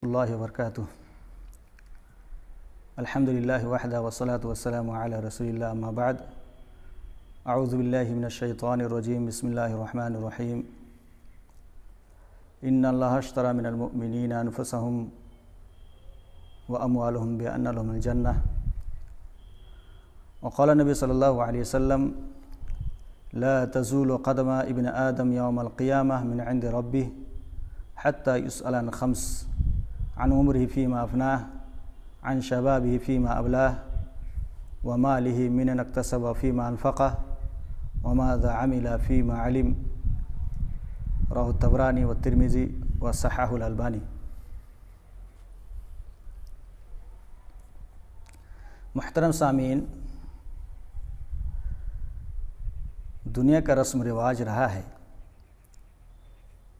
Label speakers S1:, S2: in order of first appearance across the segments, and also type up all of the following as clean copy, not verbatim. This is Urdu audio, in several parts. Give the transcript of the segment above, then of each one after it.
S1: اللہ وبرکاتہ۔ الحمد للہ وحدہ والصلاة والسلام علی رسول اللہ، اما بعد، اعوذ باللہ من الشیطان الرجیم، بسم اللہ الرحمن الرحیم۔ ان اللہ اشتری من المؤمنین انفسهم واموالهم بان لهم الجنہ، وقال النبی صلی اللہ علیہ وسلم لا تزول قدم ابن آدم یوم القیامہ من عند ربہ حتی یسأل عن خمس، عن عمره فیما افناہ، عن شبابه فیما ابلاہ، ومالہ من اکتسب فیما انفقہ، وماذا عمل فیما علم۔ راہ الطبرانی والترمذی وصححہ الالبانی۔ محترم سامعین، دنیا کا رسم رواج رہا ہے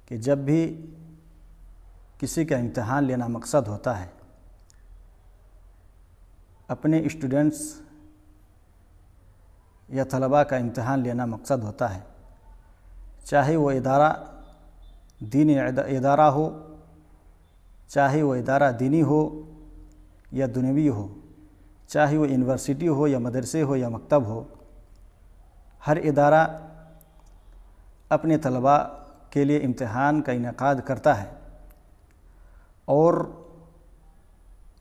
S1: کہ جب بھی کسی کا امتحان لینا مقصد ہوتا ہے، اپنے اسٹوڈنٹس یا طلباء کا امتحان لینا مقصد ہوتا ہے، چاہے وہ ادارہ دینی ادارہ ہو، چاہے وہ ادارہ دینی ہو یا دنیوی ہو، چاہے وہ یونیورسٹی ہو یا مدرسے ہو یا مکتب ہو، ہر ادارہ اپنے طلباء کے لیے امتحان کا انعقاد کرتا ہے اور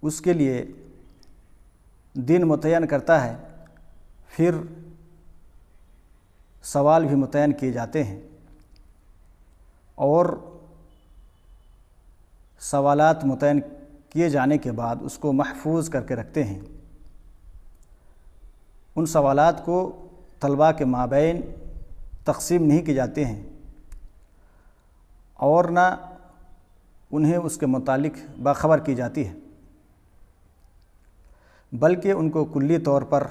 S1: اس کے لیے دن متعین کرتا ہے، پھر سوال بھی متعین کیے جاتے ہیں اور سوالات متعین کیے جانے کے بعد اس کو محفوظ کر کے رکھتے ہیں۔ ان سوالات کو طلباء کے مابین تقسیم نہیں کیے جاتے ہیں اور نہ انہیں اس کے متعلق باخبر کی جاتی ہے، بلکہ ان کو کلی طور پر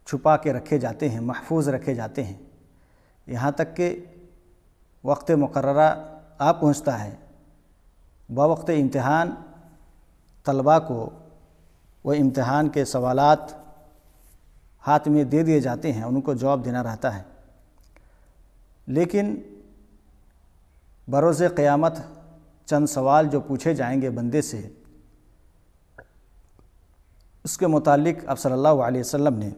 S1: چھپا کے رکھے جاتے ہیں، محفوظ رکھے جاتے ہیں، یہاں تک کہ وقت مقررہ آ پہنچتا ہے، بوقت امتحان طلباء کو وہ امتحان کے سوالات ہاتھ میں دے دیے جاتے ہیں، ان کو جواب دینا رہتا ہے، لیکن بروز قیامت چند سوال جو پوچھے جائیں گے بندے سے، اس کے متعلق آپ صلی اللہ علیہ وسلم نے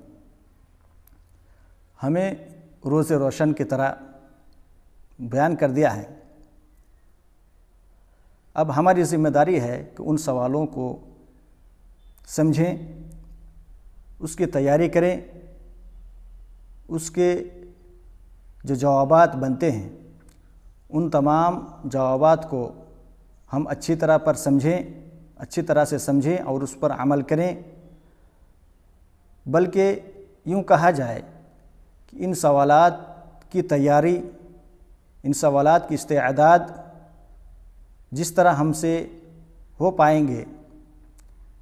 S1: ہمیں روز روشن کی طرح بیان کر دیا ہے۔ اب ہماری ذمہ داری ہے کہ ان سوالوں کو سمجھیں، اس کی تیاری کریں، اس کے جو جوابات بنتے ہیں ان تمام جوابات کو ہم اچھی طرح سے سمجھیں اور اس پر عمل کریں، بلکہ یوں کہا جائے کہ ان سوالات کی تیاری، ان سوالات کی استعداد جس طرح ہم سے ہو پائیں گے،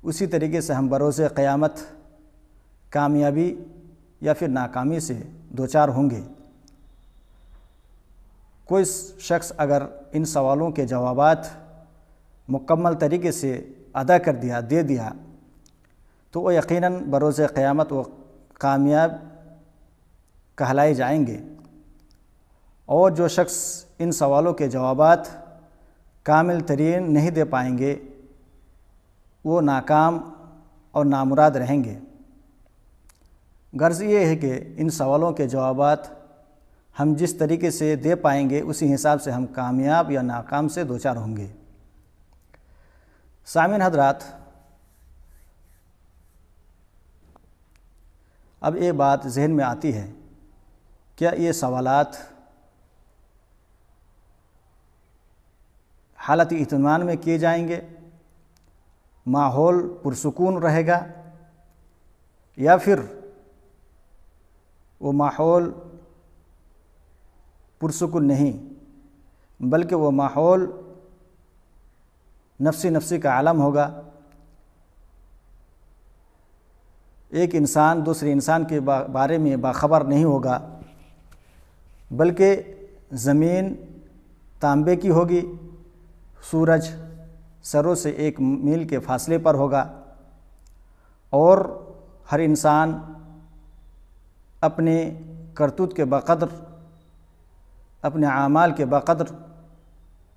S1: اسی طریقے سے ہم بروز قیامت کامیابی یا پھر ناکامی سے دوچار ہوں گے۔ کوئی شخص اگر ان سوالوں کے جوابات مکمل طریقے سے ادا کر دیا، دے دیا، تو وہ یقیناً بروز قیامت وہ کامیاب کہلائے جائیں گے، اور جو شخص ان سوالوں کے جوابات کامل ترین نہیں دے پائیں گے وہ ناکام اور نامراد رہیں گے۔ غرض یہ ہے کہ ان سوالوں کے جوابات ہم جس طریقے سے دے پائیں گے اسی حساب سے ہم کامیاب یا ناکام سے دوچار ہوں گے۔ سامعین حضرات، اب یہ بات ذہن میں آتی ہے، کیا یہ سوالات حالت اطمینان میں کیے جائیں گے، ماحول پرسکون رہے گا، یا پھر وہ ماحول پرسکون نہیں بلکہ وہ ماحول نفسی کا عالم ہوگا؟ ایک انسان دوسرے انسان کے بارے میں باخبر نہیں ہوگا، بلکہ زمین تانبے کی ہوگی، سورج سروں سے 1 میل کے فاصلے پر ہوگا، اور ہر انسان اپنے کرتوت کے بقدر، اپنے اعمال کے بقدر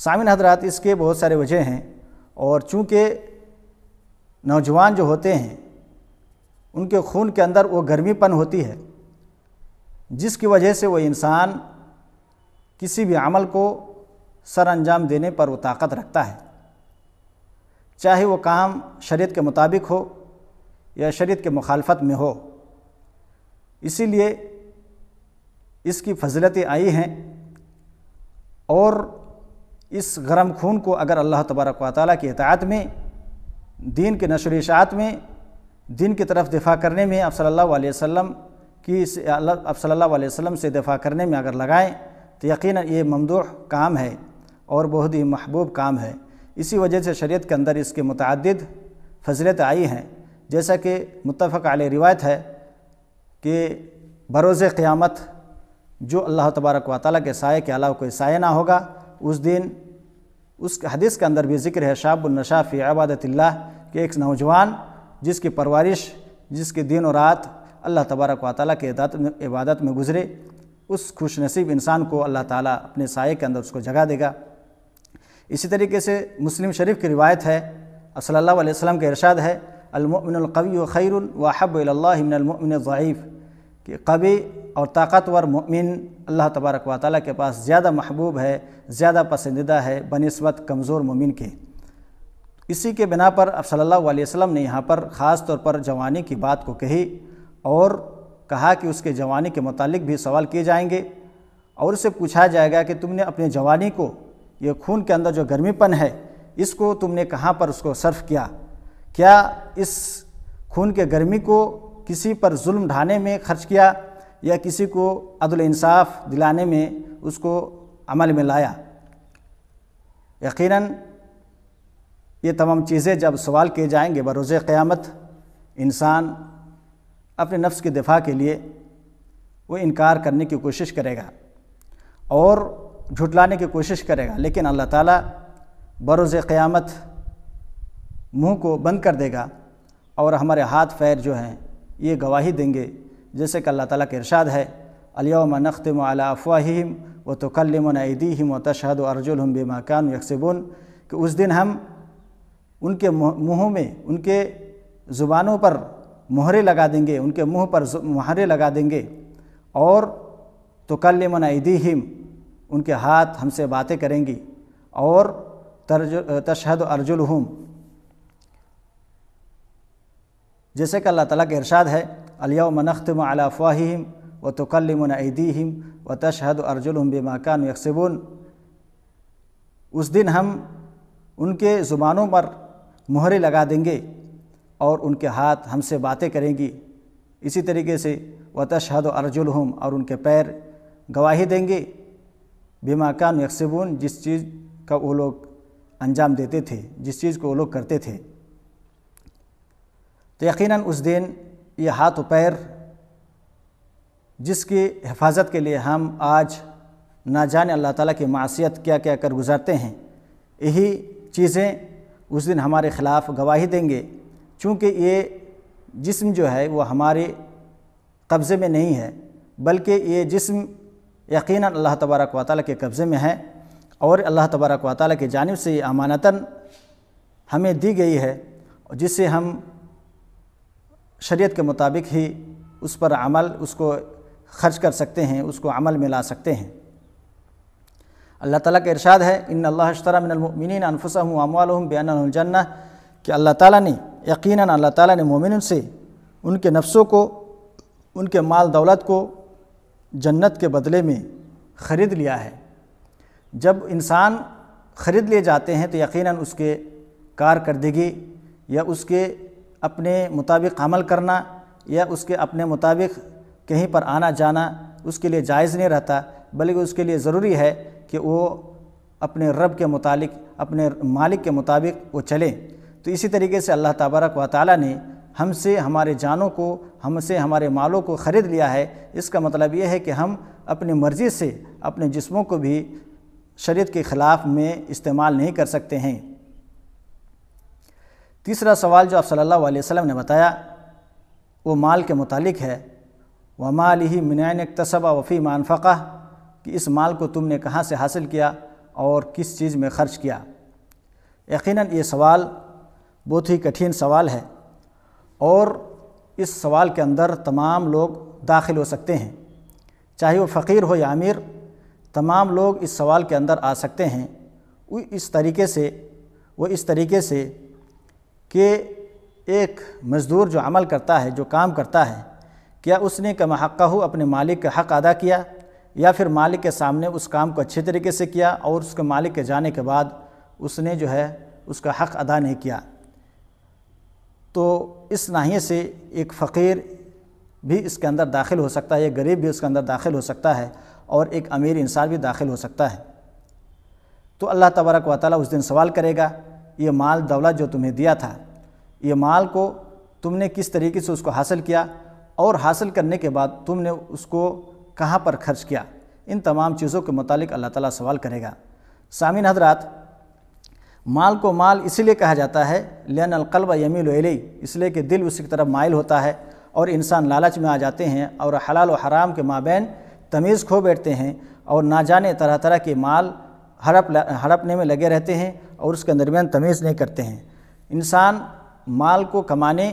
S1: سامعین حضرات، اس کے بہت سارے وجہ ہیں، اور چونکہ نوجوان جو ہوتے ہیں ان کے خون کے اندر وہ گرمی پن ہوتی ہے، جس کی وجہ سے وہ انسان کسی بھی عمل کو سر انجام دینے پر وہ طاقت رکھتا ہے، چاہے وہ کام شریعت کے مطابق ہو یا شریعت کے مخالفت میں ہو۔ اسی لیے اس کی فضیلتیں آئی ہیں، اور اس گرم خون کو اگر اللہ تبارک و تعالیٰ کی اطاعت میں، دین کے نشر و اشاعت میں، دین کی طرف دفاع کرنے میں، آپ صلی اللہ علیہ وسلم سے دفاع کرنے میں اگر لگائیں تو یقیناً یہ ممدوح کام ہے اور بہت ہی محبوب کام ہے۔ اسی وجہ سے شریعت کے اندر اس کے متعدد فضیلتیں آئی ہیں، جیسا کہ متفق علیہ روایت ہے کہ بروز قیامت جو اللہ تبارک و تعالیٰ کے سائے کے علاوہ کوئی سایہ نہ ہوگا، اس دن اس حدیث کے اندر بھی ذکر ہے، شاب النشا فی عبادت اللہ، کہ ایک نوجوان جس کی پرورش، جس کے دن و رات اللہ تبارک و تعالیٰ کے عبادت میں گزرے، اس خوش نصیب انسان کو اللہ تعالیٰ اپنے سائے کے اندر اس کو جگہ دے گا۔ اسی طریقے سے مسلم شریف کی روایت ہے، صلی اللہ علیہ وسلم کا ارشاد ہے، المؤمن القوی خیر واحب الی اللہ من المؤمن الضعیف، کہ قوی اور طاقتور مومن اللہ تبارک و تعالیٰ کے پاس زیادہ محبوب ہے، زیادہ پسندیدہ ہے بنسبت کمزور مومن کے۔ اسی کے بنا پر اب صلی اللہ علیہ وسلم نے یہاں پر خاص طور پر جوانی کی بات کو کہی، اور کہا کہ اس کے جوانی کے متعلق بھی سوال کیے جائیں گے، اور اس سے پوچھا جائے گا کہ تم نے اپنے جوانی کو، یہ خون کے اندر جو گرمی پن ہے، اس کو تم نے کہاں پر اس کو صرف کیا؟ کیا اس خون کے گرمی کو کسی پر ظلم ڈھانے میں خرچ کیا، یا کسی کو عدل انصاف دلانے میں اس کو عمل میں لایا؟ یقیناً یہ تمام چیزیں جب سوال کیے جائیں گے بروز قیامت، انسان اپنے نفس کے دفاع کے لیے وہ انکار کرنے کی کوشش کرے گا اور جھٹلانے کی کوشش کرے گا، لیکن اللہ تعالیٰ بروز قیامت منہ کو بند کر دے گا، اور ہمارے ہاتھ پیر جو ہیں یہ گواہی دیں گے، جیسے کہ اللہ تعالیٰ کا ارشاد ہے، الیوم نختم علی افواہہم وتکلمنا ایدیہم وتشہد ارجلہم بما کانوا یکسبون، کہ اس دن ہم ان کے منہوں میں، ان کے زبانوں پر مہرے لگا دیں گے، ان کے منہ پر مہرے لگا دیں گے، اور تکلمنا ایدیہم، ان کے ہاتھ ہم سے باتیں کریں گی، اور تشہد ارجلہم، جیسے کہ اللہ تعالیٰ کا ارشاد ہے، الیوم نختم علی افواہہم وتکلمنا ایدیہم وتشہد ارجلہم بما کانوا یکسبون، اس دن ہم ان کے زبانوں پر مہرے لگا دیں گے اور ان کے ہاتھ ہم سے باتیں کریں گی۔ اسی طریقے سے وتشہد ارجلہم، اور ان کے پیر گواہی دیں گے، بما کانوا یکسبون، جس چیز کا وہ لوگ انجام دیتے تھے، جس چیز کو وہ لوگ کرتے تھے۔ تو یقیناً اس دن یہ ہاتھ و پیر جس کی حفاظت کے لیے ہم آج نہ جانے اللہ تعالیٰ کی معصیت کیا کیا کر گزارتے ہیں، یہی چیزیں اس دن ہمارے خلاف گواہی دیں گے، چونکہ یہ جسم جو ہے وہ ہمارے قبضے میں نہیں ہے، بلکہ یہ جسم یقیناً اللہ تبارک و تعالیٰ کے قبضے میں ہے، اور اللہ تبارک و تعالیٰ کی جانب سے یہ امانتاً ہمیں دی گئی ہے، جس سے ہم شریعت کے مطابق ہی اس پر عمل، اس کو خرچ کر سکتے ہیں، اس کو عمل میں لا سکتے ہیں۔ اللہ تعالیٰ کا ارشاد ہے، ان اللہ اشتری من المؤمنین انفسهم واموالهم بان لهم الجنہ، کہ اللہ تعالیٰ نے، یقیناً اللہ تعالیٰ نے مومنوں سے ان کے نفسوں کو، ان کے مال دولت کو جنت کے بدلے میں خرید لیا ہے۔ جب انسان خرید لیے جاتے ہیں تو یقیناً اس کے کارکردگی یا اس کے اپنے مطابق عمل کرنا یا اس کے اپنے مطابق کہیں پر آنا جانا اس کے لیے جائز نہیں رہتا، بلکہ اس کے لیے ضروری ہے کہ وہ اپنے رب کے متعلق، اپنے مالک کے مطابق وہ چلیں۔ تو اسی طریقے سے اللہ تبارک و تعالیٰ نے ہم سے ہمارے جانوں کو، ہم سے ہمارے مالوں کو خرید لیا ہے۔ اس کا مطلب یہ ہے کہ ہم اپنی مرضی سے اپنے جسموں کو بھی شریعت کے خلاف میں استعمال نہیں کر سکتے ہیں۔ تیسرا سوال جو آپ صلی اللہ علیہ وسلم نے بتایا وہ مال کے متعلق ہے، وَمَالِهِ مِنْ أَيْنَ اكْتَسَبَ وَفِيمَ أَنْفَقَهُ، کہ اس مال کو تم نے کہاں سے حاصل کیا اور کس چیز میں خرچ کیا؟ یقیناً یہ سوال بہت ہی کٹھن سوال ہے، اور اس سوال کے اندر تمام لوگ داخل ہو سکتے ہیں، چاہے وہ فقیر ہو یا امیر، تمام لوگ اس سوال کے اندر آ سکتے ہیں۔ وہ اس طریقے سے کہ ایک مزدور جو عمل کرتا ہے، جو کام کرتا ہے، کیا اس نے کما حقہ اپنے مالک کا حق ادا کیا، یا پھر مالک کے سامنے اس کام کو اچھے طریقے سے کیا اور اس کے مالک کے جانے کے بعد اس نے جو ہے اس کا حق ادا نہیں کیا؟ تو اس ناحیے سے ایک فقیر بھی اس کے اندر داخل ہو سکتا ہے، ایک غریب بھی اس کے اندر داخل ہو سکتا ہے، اور ایک امیر انسان بھی داخل ہو سکتا ہے۔ تو اللہ تبارک و تعالیٰ اس دن سوال کرے گا، یہ مال دولت جو تمہیں دیا تھا، یہ مال کو تم نے کس طریقے سے اس کو حاصل کیا، اور حاصل کرنے کے بعد تم نے اس کو کہاں پر خرچ کیا؟ ان تمام چیزوں کے متعلق اللہ تعالیٰ سوال کرے گا۔ سامعین حضرات، مال کو مال اسی لیے کہا جاتا ہے لأن القلب یمیل الیہ، اس لیے کہ دل اسی کی طرف مائل ہوتا ہے، اور انسان لالچ میں آ جاتے ہیں اور حلال و حرام کے مابین تمیز کھو بیٹھتے ہیں، اور نہ جانے طرح طرح کے مال ہڑپنے میں لگے رہتے ہیں، اور اس کے درمیان تمیز نہیں کرتے ہیں۔ انسان مال کو کمانے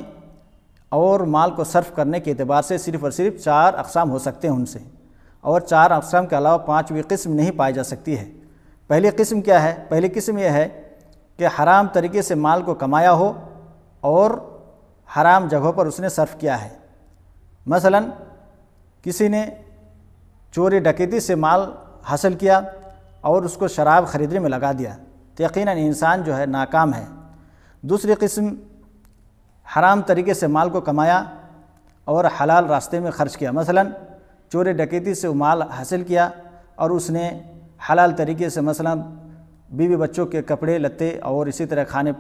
S1: اور مال کو صرف کرنے کے اعتبار سے صرف اور صرف 4 اقسام ہو سکتے ہیں ان سے، اور 4 اقسام کے علاوہ 5ویں قسم نہیں پائی جا سکتی ہے۔ پہلی قسم کیا ہے؟ پہلی قسم یہ ہے کہ حرام طریقے سے مال کو کمایا ہو اور حرام جگہوں پر اس نے صرف کیا ہے۔ مثلا کسی نے چوری ڈکیتی سے مال حاصل کیا اور اس کو شراب خریدنے میں لگا دیا، تو یقیناً انسان جو ہے ناکام ہے۔ دوسری قسم، حرام طریقے سے مال کو کمایا اور حلال راستے میں خرچ کیا، مثلا چوری ڈکیتی سے مال حاصل کیا اور اس نے حلال طریقے سے مثلا بیوی بچوں کے کپڑے لتے اور اسی طرح کھانے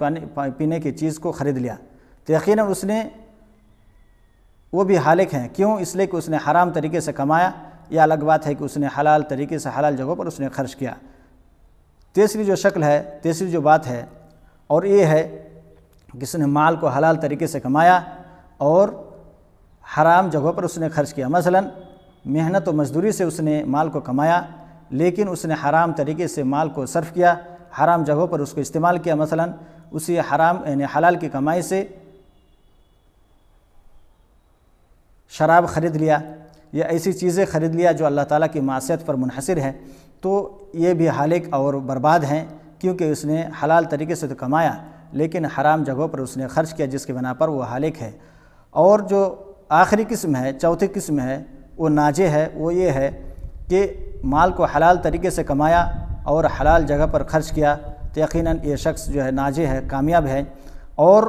S1: پینے کی چیز کو خرید لیا، تو یقیناً اس نے وہ بھی ہالک ہیں۔ کیوں؟ اس لیے کہ اس نے حرام طریقے سے کمایا، یا الگ بات ہے کہ اس نے حلال طریقے سے حلال جگہوں پر اس نے خرچ کیا۔ تیسری جو شکل ہے، تیسری جو بات ہے، اور یہ ہے کہ اس نے مال کو حلال طریقے سے کمایا اور حرام جگہوں پر اس نے خرچ کیا، مثلا محنت و مزدوری سے اس نے مال کو کمایا، لیکن اس نے حرام طریقے سے مال کو صرف کیا، حرام جگہوں پر اس کو استعمال کیا، مثلا اسی حرام یعنی حلال کی کمائی سے شراب خرید لیا یا ایسی چیزیں خرید لیا جو اللہ تعالیٰ کی معصیت پر منحصر ہے، تو یہ بھی ہالک اور برباد ہیں، کیونکہ اس نے حلال طریقے سے تو کمایا لیکن حرام جگہوں پر اس نے خرچ کیا، جس کی بنا پر وہ ہالک ہے۔ اور جو آخری قسم ہے، چوتھی قسم ہے، وہ ناجے ہے۔ وہ یہ ہے کہ مال کو حلال طریقے سے کمایا اور حلال جگہ پر خرچ کیا، تو یقیناً یہ شخص جو ہے ناجے ہے، کامیاب ہے۔ اور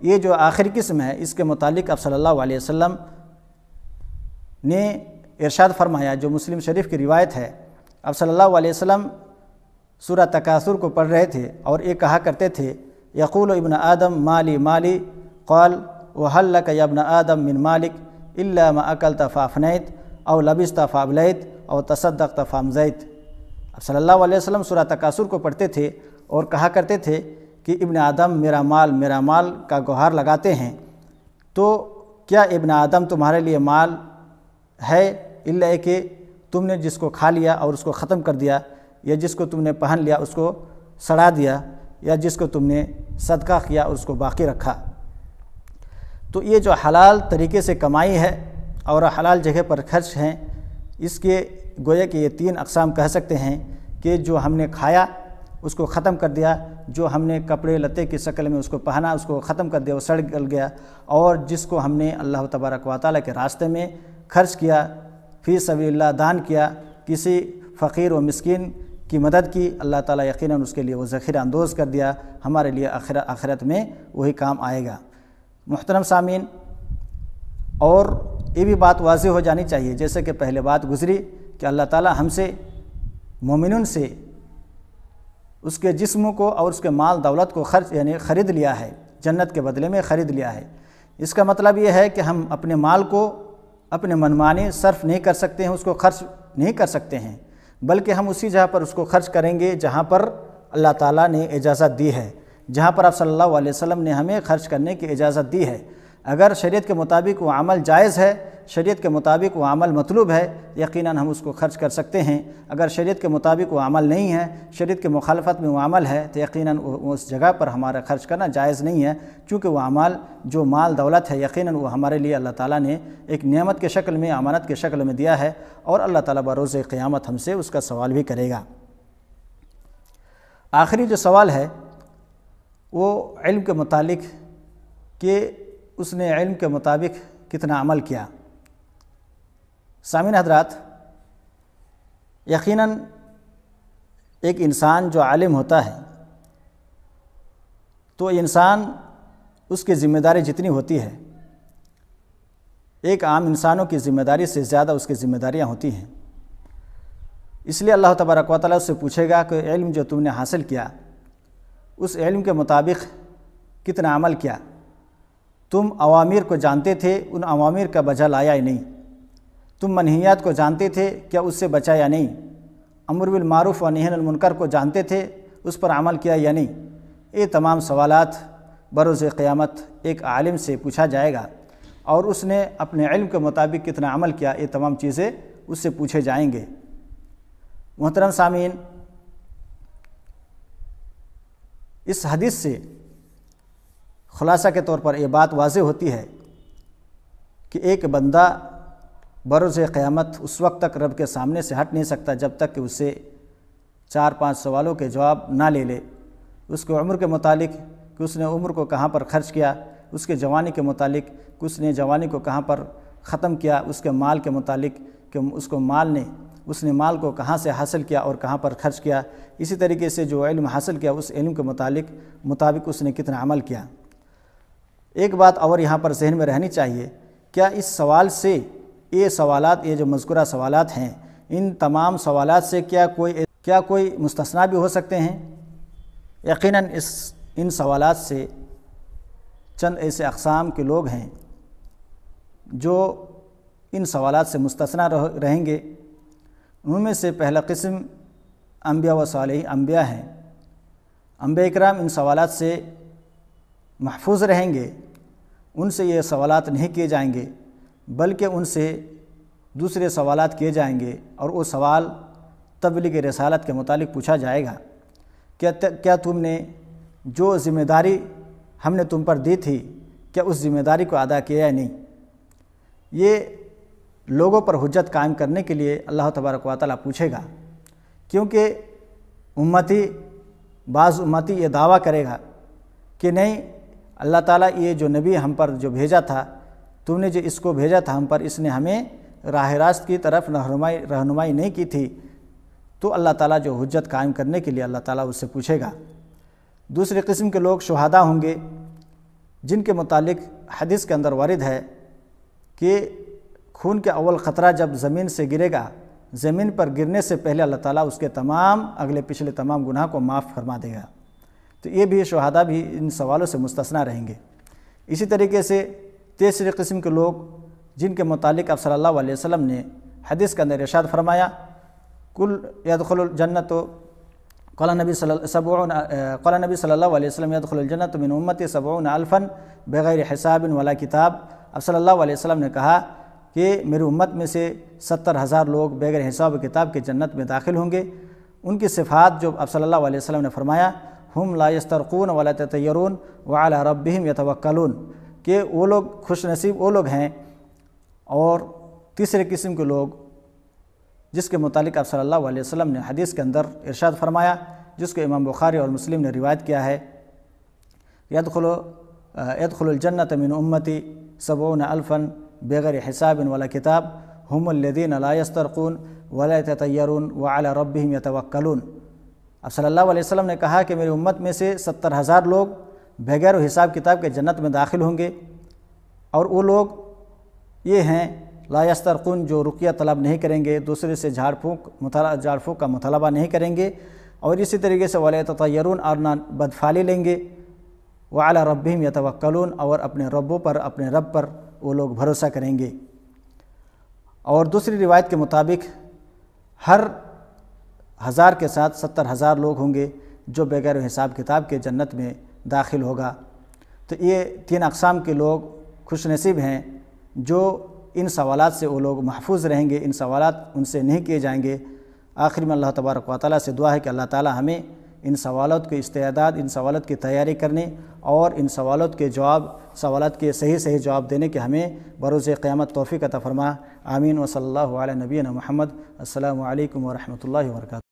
S1: یہ جو آخری قسم ہے، اس کے متعلق آپ صلی اللہ علیہ وسلم نے ارشاد فرمایا، جو مسلم شریف کی روایت ہے، آپ صلی اللہ علیہ وسلم سورہ تکاثر کو پڑھ رہے تھے اور یہ کہا کرتے تھے، یقول ابن آدم مالی مالی قال وهل لك یا ابن آدم من مالک الا ما اکلت فافنیت او لبست فابلیت او تصدقت فامزیت۔ اب صلی اللہ علیہ وسلم سورہ تکاثر کو پڑھتے تھے اور کہا کرتے تھے کہ ابن آدم میرا مال کا گہار لگاتے ہیں، تو کیا ابن آدم تمہارے لیے مال ہے الا کہ تم نے جس کو کھا لیا اور اس کو ختم کر دیا، یا جس کو تم نے پہن لیا اس کو سڑا دیا، یا جس کو تم نے صدقہ کیا اور اس کو باقی رکھا۔ تو یہ جو حلال طریقے سے کمائی ہے اور حلال جگہ پر خرچ ہیں، اس کے گویا کہ یہ 3 اقسام کہہ سکتے ہیں کہ جو ہم نے کھایا اس کو ختم کر دیا، جو ہم نے کپڑے لتے کی شکل میں اس کو پہنا اس کو ختم کر دیا، وہ سڑ گل گیا، اور جس کو ہم نے اللہ تبارک و تعالیٰ کے راستے میں خرچ کیا، فی سبیل اللہ دان کیا، کسی فقیر و مسکین کی مدد کی، اللہ تعالیٰ یقیناً اس کے لیے وہ ذخیرہ اندوز کر دیا، ہمارے لیے آخرت میں وہی کام آئے گا۔ محترم سامعین، اور یہ بھی بات واضح ہو جانی چاہیے، جیسے کہ پہلے بات گزری کہ اللہ تعالیٰ ہم سے مومنون سے اس کے جسم کو اور اس کے مال دولت کو خرید لیا ہے، جنت کے بدلے میں خرید لیا ہے۔ اس کا مطلب یہ ہے کہ ہم اپنے مال کو اپنے منمانی صرف نہیں کر سکتے ہیں، اس کو خرچ نہیں کر سکتے ہیں، بلکہ ہم اسی جگہ پر اس کو خرچ کریں گے جہاں پر اللہ تعالیٰ نے اجازت دی ہے، جہاں پر آپ صلی اللہ علیہ وسلم نے ہمیں خرچ کرنے کی اجازت دی ہے۔ اگر شریعت کے مطابق وہ عمل جائز ہے شریعت کے مطابق وہ عمل مطلوب ہے، یقیناً ہم اس کو خرچ کر سکتے ہیں۔ اگر شریعت کے مطابق وہ عمل نہیں ہے، شریعت کے مخالفت میں وہ عمل ہے، تو یقیناً اس جگہ پر ہمارا خرچ کرنا جائز نہیں ہے، چونکہ وہ عمل جو مال دولت ہے یقیناً وہ ہمارے لیے اللہ تعالیٰ نے ایک نعمت کے شکل میں، امانت کے شکل میں دیا ہے، اور اللہ تعالیٰ بروز قیامت ہم سے اس کا سوال بھی کرے گا۔ آخری جو سوال ہے وہ علم کے متعلق کہ اس نے علم کے مطابق کتنا عمل کیا۔ سامعین حضرات، یقیناً ایک انسان جو عالم ہوتا ہے تو انسان اس کی ذمہ داری جتنی ہوتی ہے، ایک عام انسانوں کی ذمہ داری سے زیادہ اس کی ذمہ داریاں ہوتی ہیں۔ اس لیے اللہ تبارک و تعالیٰ اس سے پوچھے گا کہ علم جو تم نے حاصل کیا اس علم کے مطابق کتنا عمل کیا؟ تم اوامر کو جانتے تھے، ان اوامر کا بجا لایا یا نہیں؟ تم منہیات کو جانتے تھے، کیا اس سے بچا یا نہیں؟ امر بالمعروف و نہی عن المنکر کو جانتے تھے، اس پر عمل کیا یا نہیں؟ یہ تمام سوالات بروز قیامت ایک عالم سے پوچھا جائے گا، اور اس نے اپنے علم کے مطابق کتنا عمل کیا، یہ تمام چیزیں اس سے پوچھے جائیں گے۔ محترم سامعین، اس حدیث سے خلاصہ کے طور پر یہ بات واضح ہوتی ہے کہ ایک بندہ بروز قیامت اس وقت تک رب کے سامنے سے ہٹ نہیں سکتا جب تک کہ اسے 4-5 سوالوں کے جواب نہ لے لے۔ اس کو عمر کے متعلق کہ اس نے عمر کو کہاں پر خرچ کیا، اس کے جوانی کے متعلق کہ اس نے جوانی کو کہاں پر ختم کیا، اس کے مال کے متعلق کہ اس نے مال کو کہاں سے حاصل کیا اور کہاں پر خرچ کیا، اسی طریقے سے جو علم حاصل کیا اس علم کے مطابق اس نے کتنا عمل کیا۔ ایک بات اور یہاں پر ذہن میں رہنی چاہیے، کیا اس سوال سے یہ جو مذکورہ سوالات ہیں، ان تمام سوالات سے کیا کوئی مستثنیٰ بھی ہو سکتے ہیں؟ یقیناً ان سوالات سے چند ایسے اقسام کے لوگ ہیں جو ان سوالات سے مستثنیٰ رہیں گے۔ ان میں سے پہلا قسم انبیاء و صالحین انبیاء ہیں۔ انبیاء اکرام ان سوالات سے محفوظ رہیں گے، ان سے یہ سوالات نہیں کیے جائیں گے، بلکہ ان سے دوسرے سوالات کیے جائیں گے، اور وہ سوال تبلیغ رسالت کے متعلق پوچھا جائے گا۔ کیا تم نے جو ذمہ داری ہم نے تم پر دی تھی، کیا اس ذمہ داری کو ادا کیا یا نہیں؟ یہ لوگوں پر حجت قائم کرنے کے لیے اللہ تبارک و تعالیٰ پوچھے گا، کیونکہ بعض امتی یہ دعویٰ کرے گا کہ نہیں، اللہ تعالیٰ یہ جو نبی ہم پر جو بھیجا تھا، تم نے جو اس کو بھیجا تھا ہم پر، اس نے ہمیں راہ راست کی طرف رہنمائی نہیں کی تھی۔ تو اللہ تعالیٰ جو حجت قائم کرنے کے لیے اللہ تعالیٰ اس سے پوچھے گا۔ دوسری قسم کے لوگ شہداء ہوں گے، جن کے متعلق حدیث کے اندر وارد ہے کہ خون کے اول قطرہ جب زمین سے گرے گا، زمین پر گرنے سے پہلے اللہ تعالیٰ اس کے تمام اگلے پچھلے تمام گناہ کو معاف فرما دے گا۔ تو یہ بھی شہداء بھی ان سوالوں سے مستثنیٰ رہیں گے۔ اسی طریقے سے تیسری قسم کے لوگ جن کے متعلق آپ صلی اللہ علیہ وسلم نے حدیث کے اندر ارشاد فرمایا، کل یدخل الجنت، قال نبی صلی اللہ علیہ وسلم یدخل الجنت من امتی 70,000 بغیر حساب ولا کتاب۔ آپ صلی اللہ علیہ وسلم نے کہا کہ میری امت میں سے 70,000 لوگ بغیر حساب و کتاب کے جنت میں داخل ہوں گے۔ ان کی صفات جو آپ صلی اللہ علیہ وسلم نے فرمایا، ہم لا یسترقون ولا یتطیرون وعلی ربہم یتوکلون، کہ وہ لوگ خوش نصیب وہ لوگ ہیں۔ اور تیسرے قسم کے لوگ جس کے متعلق آپ صلی اللہ علیہ وسلم نے حدیث کے اندر ارشاد فرمایا، جس کو امام بخاری اور مسلم نے روایت کیا ہے، یدخل الجنت من امتی 70,000 بغیر حساب ولا کتاب، ہم الذین لا یسترقون ولا یتطیرون وعلی ربہم یتوکلون۔ اب صلی اللہ علیہ وسلم نے کہا کہ میری امت میں سے 70,000 لوگ بغیر حساب کتاب کے جنت میں داخل ہوں گے، اور وہ لوگ یہ ہیں لا یسترقون، جو رقیہ طلب نہیں کریں گے، دوسرے سے جھاڑ پھونک کا مطالبہ نہیں کریں گے، اور اسی طریقے سے ولا یتطیرون، اور نہ بدفعلی لیں گے، وعلی ربہم یتوکلون، اور اپنے رب پر وہ لوگ بھروسہ کریں گے۔ اور دوسری روایت کے مطابق ہر 1000 کے ساتھ 70,000 لوگ ہوں گے جو بغیر حساب کتاب کے جنت میں داخل ہوگا۔ تو یہ 3 اقسام کے لوگ خوش نصیب ہیں جو ان سوالات سے وہ لوگ محفوظ رہیں گے، ان سوالات ان سے نہیں کیے جائیں گے۔ آخر میں اللہ تبارک و تعالیٰ سے دعا ہے کہ اللہ تعالیٰ ہمیں ان سوالات کے استعداد، ان سوالات کی تیاری کرنے اور ان سوالات کے سوالات کے صحیح جواب دینے کے ہمیں بروز قیامت توفیق عطا فرما۔ آمین۔ وصلی اللہ علی نبینا محمد۔ السلام علیکم ورحمۃ اللہ وبرکاتہ۔